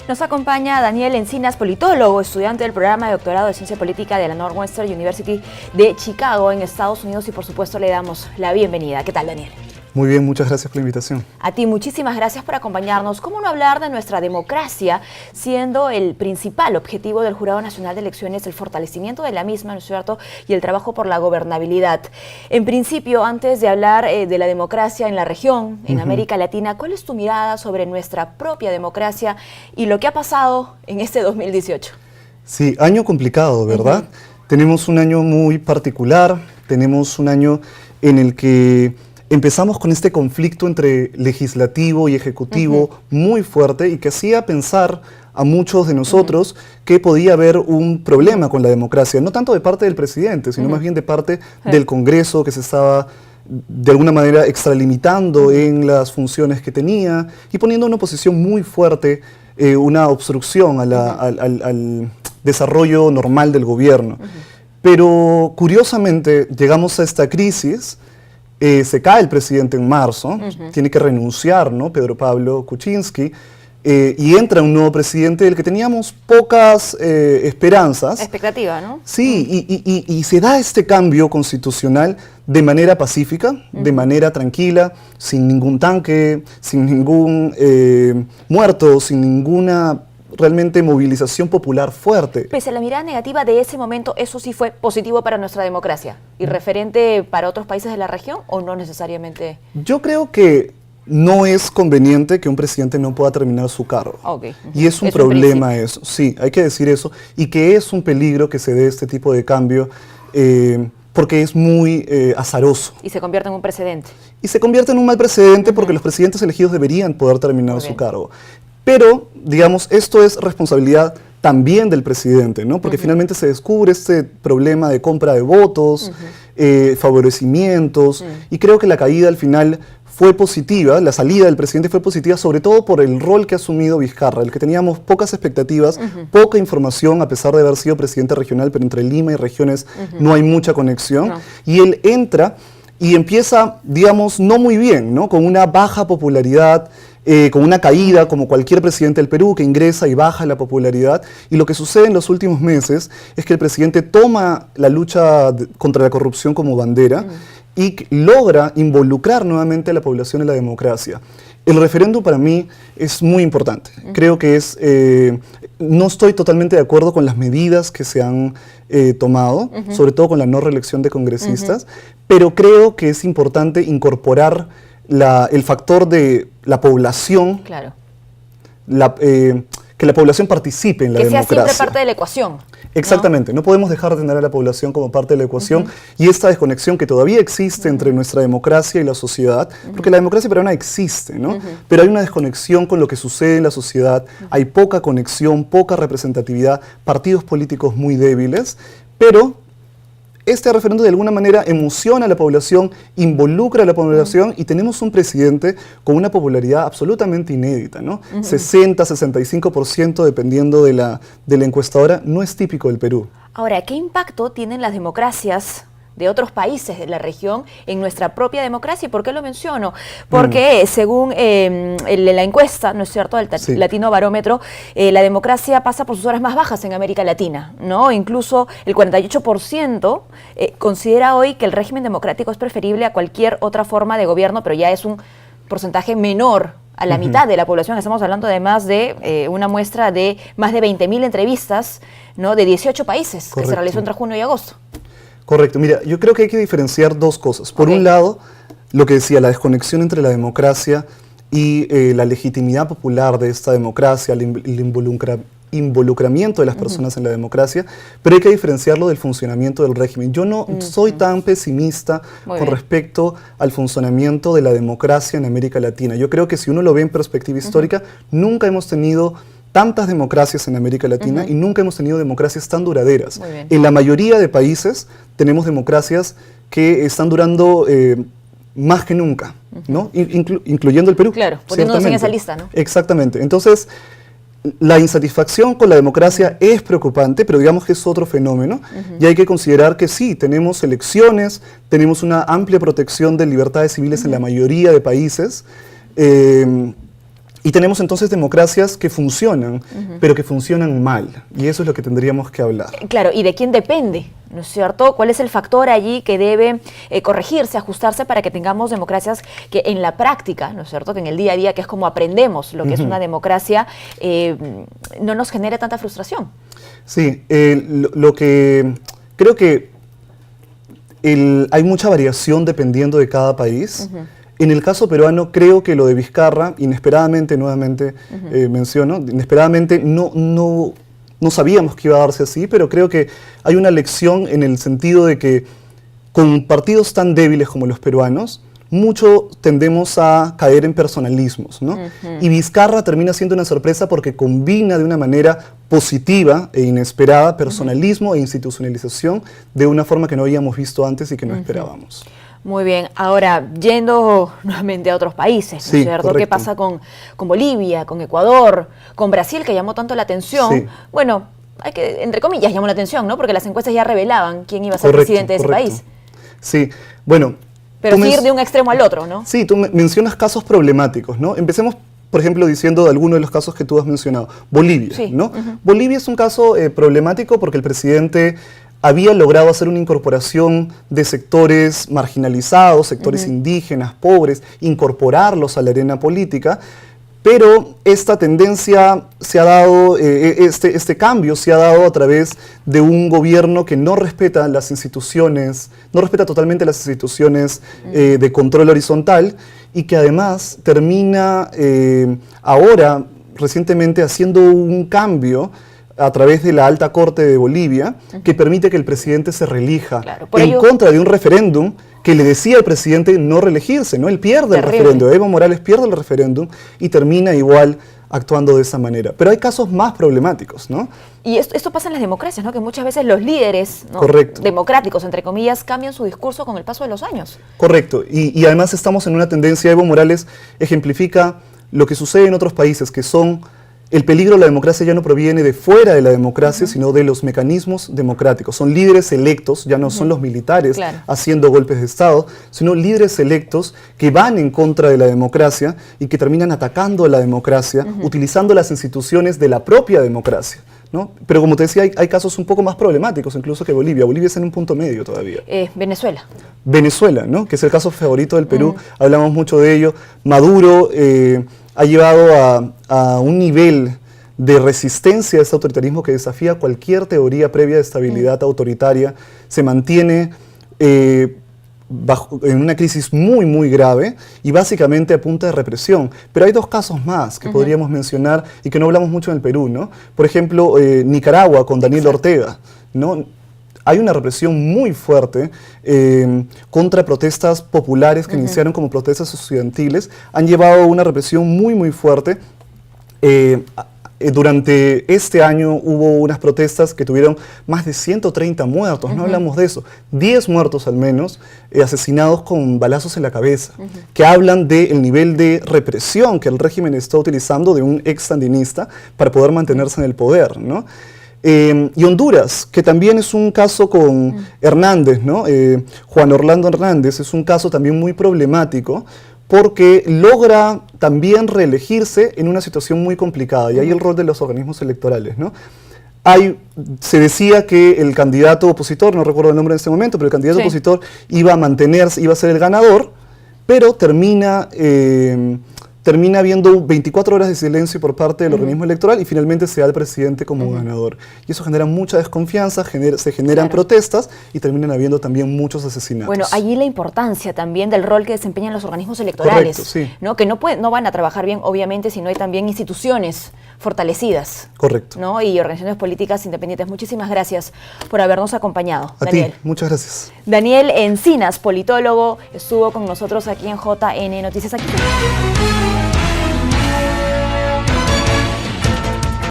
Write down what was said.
Nos acompaña Daniel Encinas, politólogo, estudiante del programa de doctorado de Ciencia Política de la Northwestern University de Chicago, en Estados Unidos, y por supuesto le damos la bienvenida. ¿Qué tal, Daniel? Muy bien, muchas gracias por la invitación. A ti, muchísimas gracias por acompañarnos. ¿Cómo no hablar de nuestra democracia, siendo el principal objetivo del Jurado Nacional de Elecciones el fortalecimiento de la misma, ¿no es cierto?, y el trabajo por la gobernabilidad? En principio, antes de hablar de la democracia en la región, en América Latina, ¿cuál es tu mirada sobre nuestra propia democracia y lo que ha pasado en este 2018? Sí, año complicado, ¿verdad? Tenemos un año muy particular, tenemos un año en el que empezamos con este conflicto entre legislativo y ejecutivo muy fuerte y que hacía pensar a muchos de nosotros que podía haber un problema con la democracia, no tanto de parte del presidente, sino más bien de parte del Congreso, que se estaba de alguna manera extralimitando en las funciones que tenía y poniendo una oposición muy fuerte, una obstrucción al desarrollo normal del gobierno. Pero curiosamente llegamos a esta crisis. Se cae el presidente en marzo, tiene que renunciar, ¿no?, Pedro Pablo Kuczynski, y entra un nuevo presidente del que teníamos pocas esperanzas. Expectativa, ¿no? Sí, y se da este cambio constitucional de manera pacífica, de manera tranquila, sin ningún tanque, sin ningún muerto, sin ninguna realmente movilización popular fuerte. Pese a la mirada negativa de ese momento, ¿eso sí fue positivo para nuestra democracia y referente para otros países de la región o no necesariamente? Yo creo que no es conveniente que un presidente no pueda terminar su cargo. Y es un problema eso, sí, hay que decir eso, y que es un peligro que se dé este tipo de cambio, porque es muy azaroso. Y se convierte en un precedente. Y se convierte en un mal precedente porque los presidentes elegidos deberían poder terminar su cargo. Pero, digamos, esto es responsabilidad también del presidente, ¿no? Porque finalmente se descubre este problema de compra de votos, favorecimientos, y creo que la caída al final fue positiva, la salida del presidente fue positiva, sobre todo por el rol que ha asumido Vizcarra, el que teníamos pocas expectativas, poca información, a pesar de haber sido presidente regional, pero entre Lima y regiones no hay mucha conexión, y él entra y empieza, digamos, no muy bien, ¿no?, con una baja popularidad, con una caída como cualquier presidente del Perú que ingresa y baja la popularidad, y lo que sucede en los últimos meses es que el presidente toma la lucha contra la corrupción como bandera y logra involucrar nuevamente a la población en la democracia. El referéndum para mí es muy importante. Creo que es, no estoy totalmente de acuerdo con las medidas que se han tomado, sobre todo con la no reelección de congresistas, pero creo que es importante incorporar el factor de la población, que la población participe en la democracia. Que sea siempre parte de la ecuación. Exactamente, no podemos dejar de tener a la población como parte de la ecuación y esta desconexión que todavía existe entre nuestra democracia y la sociedad, porque la democracia peruana existe, ¿no? Pero hay una desconexión con lo que sucede en la sociedad, hay poca conexión, poca representatividad, partidos políticos muy débiles, pero este referéndum de alguna manera emociona a la población, involucra a la población y tenemos un presidente con una popularidad absolutamente inédita, ¿no? 60, 65% dependiendo de la encuestadora, no es típico del Perú. Ahora, ¿qué impacto tienen las democracias de otros países de la región en nuestra propia democracia? ¿Y por qué lo menciono? Porque según la encuesta, ¿no es cierto?, el Latino Barómetro, la democracia pasa por sus horas más bajas en América Latina, ¿no? Incluso el 48% considera hoy que el régimen democrático es preferible a cualquier otra forma de gobierno, pero ya es un porcentaje menor a la mitad de la población. Estamos hablando además de una muestra de más de 20.000 entrevistas, ¿no?, de 18 países. Correcto. Que se realizó entre junio y agosto. Correcto. Mira, yo creo que hay que diferenciar dos cosas. Por un lado, lo que decía, la desconexión entre la democracia y la legitimidad popular de esta democracia, el involucramiento de las personas en la democracia, pero hay que diferenciarlo del funcionamiento del régimen. Yo no soy tan pesimista con respecto al funcionamiento de la democracia en América Latina. Yo creo que si uno lo ve en perspectiva histórica, nunca hemos tenido tantas democracias en América Latina y nunca hemos tenido democracias tan duraderas. En la mayoría de países tenemos democracias que están durando más que nunca, ¿no? Incluyendo el Perú. Claro, poniéndonos en esa lista, ¿no? Exactamente. Entonces, la insatisfacción con la democracia es preocupante, pero digamos que es otro fenómeno y hay que considerar que sí, tenemos elecciones, tenemos una amplia protección de libertades civiles en la mayoría de países, Y tenemos entonces democracias que funcionan, pero que funcionan mal. Y eso es lo que tendríamos que hablar. Claro, ¿y de quién depende? ¿No es cierto? ¿Cuál es el factor allí que debe corregirse, ajustarse para que tengamos democracias que en la práctica, ¿no es cierto?, que en el día a día, que es como aprendemos lo que es una democracia, no nos genere tanta frustración? Sí, lo que creo que hay mucha variación dependiendo de cada país. En el caso peruano, creo que lo de Vizcarra, inesperadamente, nuevamente menciono, inesperadamente no sabíamos que iba a darse así, pero creo que hay una lección en el sentido de que con partidos tan débiles como los peruanos, mucho tendemos a caer en personalismos, ¿no? Y Vizcarra termina siendo una sorpresa porque combina de una manera positiva e inesperada personalismo e institucionalización de una forma que no habíamos visto antes y que no esperábamos. Muy bien, ahora yendo nuevamente a otros países, ¿no es cierto? Correcto. ¿Qué pasa con Bolivia, con Ecuador, con Brasil, que llamó tanto la atención? Sí. Bueno, hay que, entre comillas, llamó la atención, ¿no? Porque las encuestas ya revelaban quién iba a ser presidente de ese país. Sí, bueno. Pero sí ir de un extremo al otro, ¿no? Sí, tú mencionas casos problemáticos, ¿no? Empecemos, por ejemplo, diciendo de algunos de los casos que tú has mencionado. Bolivia, sí. ¿no? Bolivia es un caso problemático porque el presidente había logrado hacer una incorporación de sectores marginalizados, sectores indígenas, pobres, incorporarlos a la arena política, pero esta tendencia se ha dado, este cambio se ha dado a través de un gobierno que no respeta las instituciones, no respeta totalmente las instituciones de control horizontal y que además termina ahora, recientemente, haciendo un cambio a través de la Alta Corte de Bolivia, que permite que el presidente se reelija contra de un referéndum que le decía al presidente no reelegirse, ¿no? Él pierde el referéndum, Evo Morales pierde el referéndum y termina igual actuando de esa manera. Pero hay casos más problemáticos, ¿no? Y esto pasa en las democracias, ¿no? Que muchas veces los líderes, ¿no?, democráticos, entre comillas, cambian su discurso con el paso de los años. Correcto. Y además estamos en una tendencia, Evo Morales ejemplifica lo que sucede en otros países, que son... El peligro de la democracia ya no proviene de fuera de la democracia, sino de los mecanismos democráticos. Son líderes electos, ya no son los militares haciendo golpes de Estado, sino líderes electos que van en contra de la democracia y que terminan atacando a la democracia, utilizando las instituciones de la propia democracia, ¿no? Pero como te decía, hay casos un poco más problemáticos incluso que Bolivia. Bolivia está en un punto medio todavía. Venezuela. Venezuela, ¿no?, que es el caso favorito del Perú. Hablamos mucho de ello. Maduro ha llevado a un nivel de resistencia a ese autoritarismo que desafía cualquier teoría previa de estabilidad autoritaria. Se mantiene en una crisis muy, muy grave y básicamente a punta de represión. Pero hay dos casos más que podríamos mencionar y que no hablamos mucho en el Perú, ¿no? Por ejemplo, Nicaragua con Daniel Ortega, ¿no? Hay una represión muy fuerte contra protestas populares que iniciaron como protestas estudiantiles. Han llevado una represión muy, muy fuerte. Durante este año hubo unas protestas que tuvieron más de 130 muertos, no hablamos de eso, 10 muertos al menos, asesinados con balazos en la cabeza, que hablan del nivel de represión que el régimen está utilizando de un ex sandinista para poder mantenerse en el poder, ¿no? Y Honduras, que también es un caso con Hernández, ¿no? Juan Orlando Hernández es un caso también muy problemático porque logra también reelegirse en una situación muy complicada, y ahí el rol de los organismos electorales, ¿no? Se decía que el candidato opositor, no recuerdo el nombre en este momento, pero el candidato opositor iba a mantenerse, iba a ser el ganador, pero termina habiendo 24 horas de silencio por parte del organismo electoral y finalmente se da al presidente como ganador. Y eso genera mucha desconfianza, se generan protestas y terminan habiendo también muchos asesinatos. Bueno, allí la importancia también del rol que desempeñan los organismos electorales, correcto, ¿no? Que no van a trabajar bien, obviamente, si no hay también instituciones fortalecidas. Correcto. ¿No? Y organizaciones políticas independientes. Muchísimas gracias por habernos acompañado, Daniel. A ti, muchas gracias. Daniel Encinas, politólogo, estuvo con nosotros aquí en JN Noticias. Aquí.